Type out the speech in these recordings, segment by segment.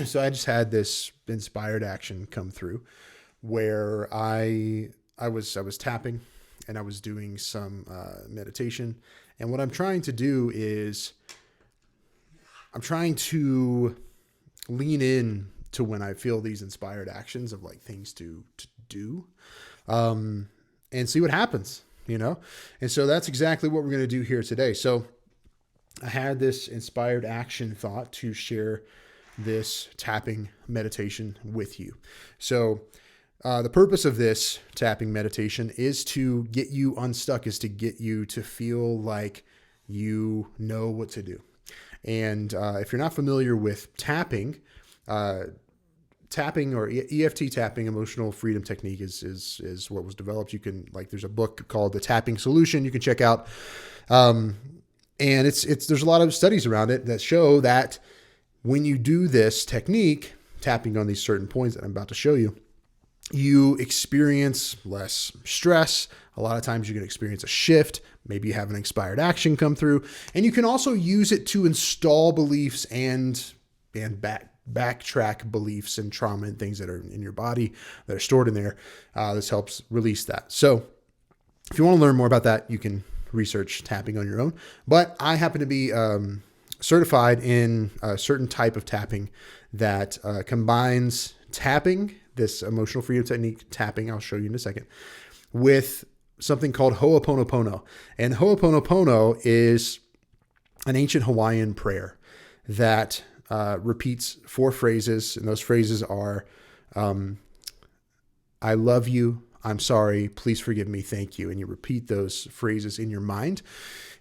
So I just had this inspired action come through where I was tapping and I was doing some meditation. And what I'm trying to do is I'm trying to lean in to when I feel these inspired actions of like things to do, and see what happens, you know? And so that's exactly what we're going to do here today. So I had this inspired action thought to share this tapping meditation with you. So the purpose of this tapping meditation is to get you unstuck, is to get you to feel like you know what to do. And if you're not familiar with tapping, tapping or EFT tapping, emotional freedom technique is what was developed. You can, like, there's a book called The Tapping Solution you can check out. And there's a lot of studies around it that show that when you do this technique, tapping on these certain points that I'm about to show you, you experience less stress. A lot of times you can experience a shift. Maybe you have an inspired action come through, and you can also use it to install beliefs and backtrack beliefs and trauma and things that are in your body that are stored in there. This helps release that. So if you want to learn more about that, you can research tapping on your own. But I happen to be certified in a certain type of tapping that combines tapping, this emotional freedom technique, tapping, I'll show you in a second, with something called Ho'oponopono. And Ho'oponopono is an ancient Hawaiian prayer that repeats 4 phrases. And those phrases are, I love you, I'm sorry, please forgive me, thank you. And you repeat those phrases in your mind.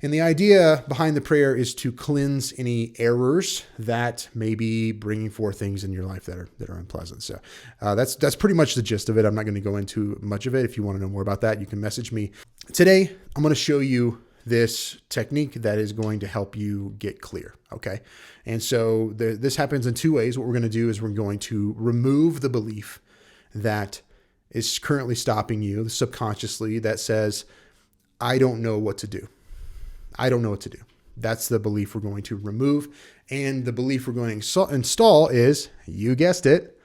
And the idea behind the prayer is to cleanse any errors that may be bringing forth things in your life that are unpleasant. So that's pretty much the gist of it. I'm not going to go into much of it. If you want to know more about that, you can message me. Today, I'm going to show you this technique that is going to help you get clear. Okay. And so this happens in 2 ways. What we're going to do is we're going to remove the belief that is currently stopping you subconsciously that says, I don't know what to do. I don't know what to do. That's the belief we're going to remove. And the belief we're going to install is, you guessed it,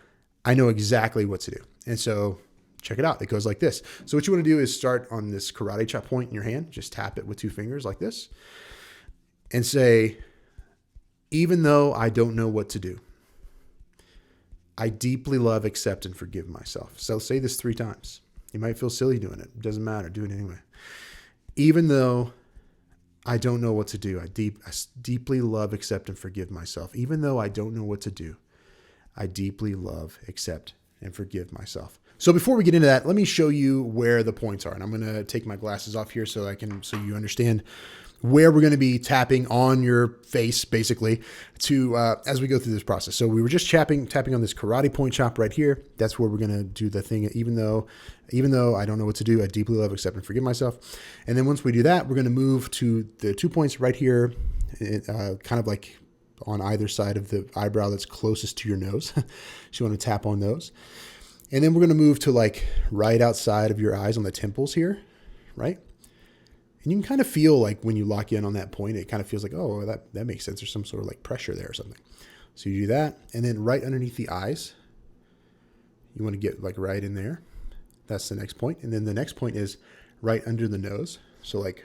I know exactly what to do. And so check it out. It goes like this. So what you want to do is start on this karate chop point in your hand. Just tap it with 2 fingers like this and say, even though I don't know what to do, I deeply love, accept, and forgive myself. So say this 3 times. You might feel silly doing it. It doesn't matter. Do it anyway. Even though I don't know what to do, I deeply love, accept, and forgive myself. Even though I don't know what to do, I deeply love, accept, and forgive myself. So before we get into that, let me show you where the points are. And I'm going to take my glasses off here so you understand where we're going to be tapping on your face, basically, to as we go through this process. So we were just tapping on this karate point chop right here. That's where we're going to do the thing. Even though I don't know what to do, I deeply love, accept, and forgive myself. And then once we do that, we're going to move to the 2 points right here, kind of like on either side of the eyebrow that's closest to your nose. So you want to tap on those. And then we're going to move to like right outside of your eyes on the temples here, right? And you can kind of feel like when you lock in on that point, it kind of feels like, oh, that makes sense. There's some sort of like pressure there or something. So you do that. And then right underneath the eyes, you want to get like right in there. That's the next point. And then the next point is right under the nose. So like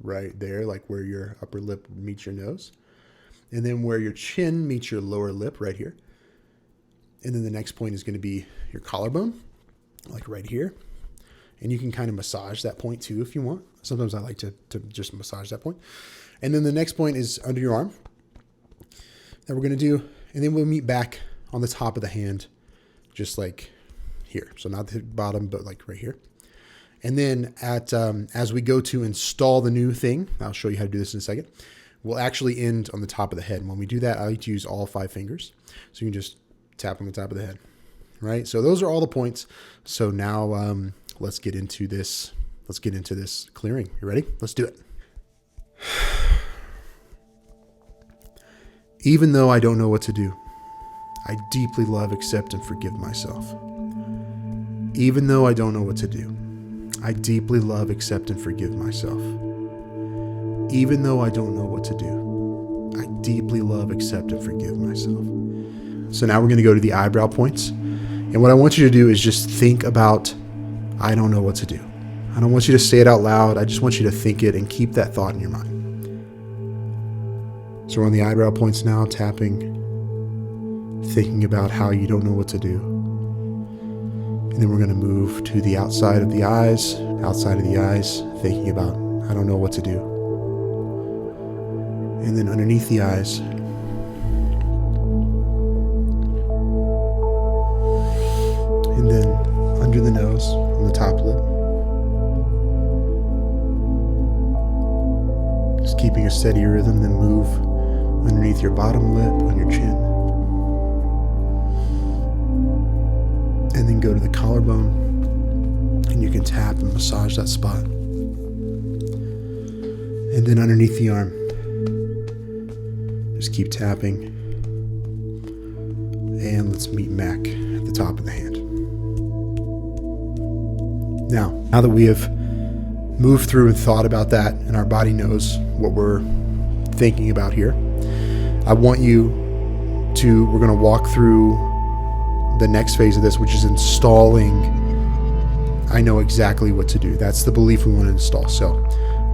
right there, like where your upper lip meets your nose. And then where your chin meets your lower lip right here. And then the next point is going to be your collarbone, like right here. And you can kind of massage that point too if you want. Sometimes I like to just massage that point. And then the next point is under your arm that we're going to do. And then we'll meet back on the top of the hand, just like here. So not the bottom, but like right here. And then as we go to install the new thing, I'll show you how to do this in a second. We'll actually end on the top of the head. And when we do that, I like to use all 5 fingers. So you can just tap on the top of the head, right? So those are all the points. So now let's get into this. Let's get into this clearing. You ready? Let's do it. Even though I don't know what to do, I deeply love, accept, and forgive myself. Even though I don't know what to do, I deeply love, accept, and forgive myself. Even though I don't know what to do, I deeply love, accept, and forgive myself. So now we're going to go to the eyebrow points. And what I want you to do is just think about, I don't know what to do. I don't want you to say it out loud. I just want you to think it and keep that thought in your mind. So we're on the eyebrow points now, tapping, thinking about how you don't know what to do. And then we're going to move to the outside of the eyes, thinking about, I don't know what to do. And then underneath the eyes. And then under the nose, on the top lip. Just keeping a steady rhythm, then move underneath your bottom lip, on your chin. And then go to the collarbone, and you can tap and massage that spot. And then underneath the arm, just keep tapping. And let's meet Mac at the top of the hand. Now that we have moved through and thought about that, and our body knows what we're thinking about here, I want you to, we're going to walk through the next phase of this, which is installing, I know exactly what to do. That's the belief we want to install. So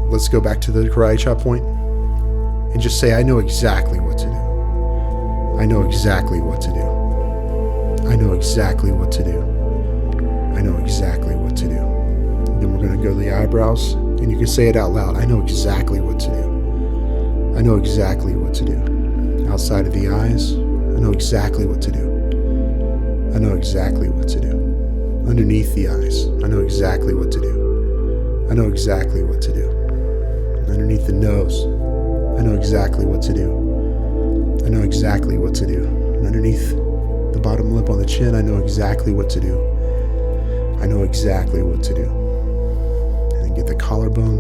let's go back to the karate chop point and just say, I know exactly what to do. I know exactly what to do. I know exactly what to do. I know exactly what to do. Then we're going to go to the eyebrows, and you can say it out loud. I know exactly what to do. I know exactly what to do. Outside of the eyes, I know exactly what to do. I know exactly what to do. Underneath the eyes, I know exactly what to do. I know exactly what to do. Underneath the nose, I know exactly what to do. I know exactly what to do. And underneath the bottom lip on the chin, I know exactly what to do. I know exactly what to do. And then get the collarbone.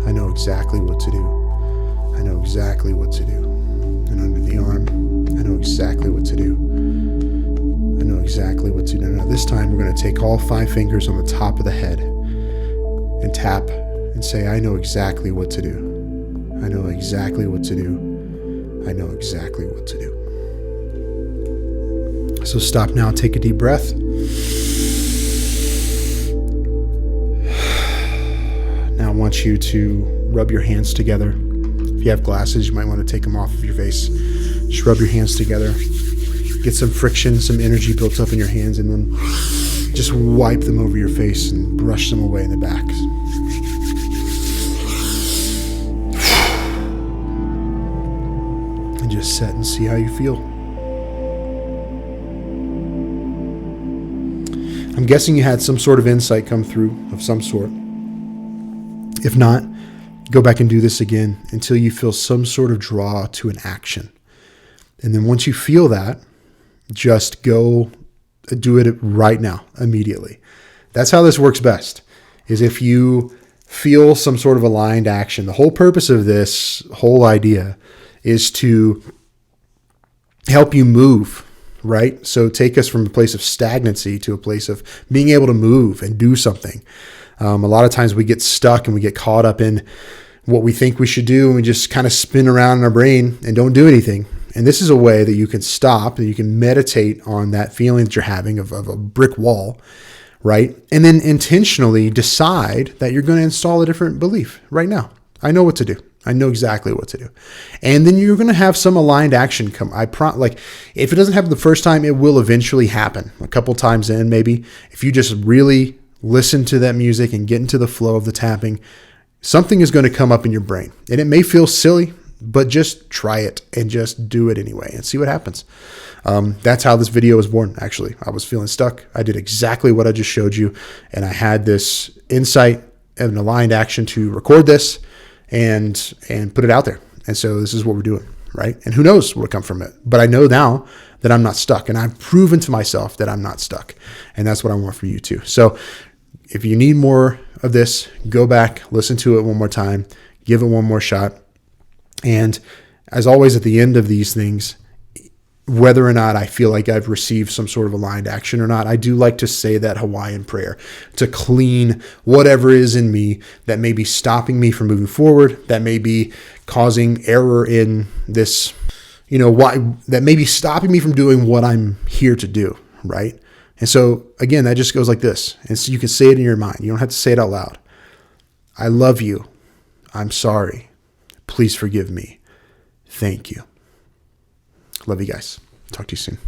I know exactly what to do. I know exactly what to do. And under the arm, I know exactly what to do. I know exactly what to do. Now this time we're going to take all 5 fingers on the top of the head and tap and say, I know exactly what to do. I know exactly what to do. I know exactly what to do. So stop now, take a deep breath. Now I want you to rub your hands together. If you have glasses, you might want to take them off of your face. Just rub your hands together. Get some friction, some energy built up in your hands, and then just wipe them over your face and brush them away in the back. And just set and see how you feel. I'm guessing you had some sort of insight come through of some sort. If not, go back and do this again until you feel some sort of draw to an action. And then once you feel that, just go do it right now, immediately. That's how this works best, is if you feel some sort of aligned action. The whole purpose of this whole idea is to help you move, right? So take us from a place of stagnancy to a place of being able to move and do something. A lot of times we get stuck and we get caught up in what we think we should do, and we just kind of spin around in our brain and don't do anything. And this is a way that you can stop and you can meditate on that feeling that you're having of a brick wall, right? And then intentionally decide that you're going to install a different belief right now. I know what to do. I know exactly what to do. And then you're going to have some aligned action come. Like if it doesn't happen the first time, it will eventually happen. A couple times in, maybe. If you just really listen to that music and get into the flow of the tapping, something is going to come up in your brain. And it may feel silly, but just try it and just do it anyway and see what happens. That's how this video was born, actually. I was feeling stuck. I did exactly what I just showed you. And I had this insight and an aligned action to record this and put it out there. And so this is what we're doing, right? And who knows what will come from it. But I know now that I'm not stuck. And I've proven to myself that I'm not stuck. And that's what I want for you too. So if you need more of this, go back, listen to it one more time, give it one more shot. And as always, at the end of these things, whether or not I feel like I've received some sort of aligned action or not, I do like to say that Hawaiian prayer to clean whatever is in me that may be stopping me from moving forward, that may be causing error in this why that may be stopping me from doing what I'm here to do, right? And so again, that just goes like this. And so you can say it in your mind. You don't have to say it out loud. I love you. I'm sorry. Please forgive me. Thank you. Love you guys. Talk to you soon.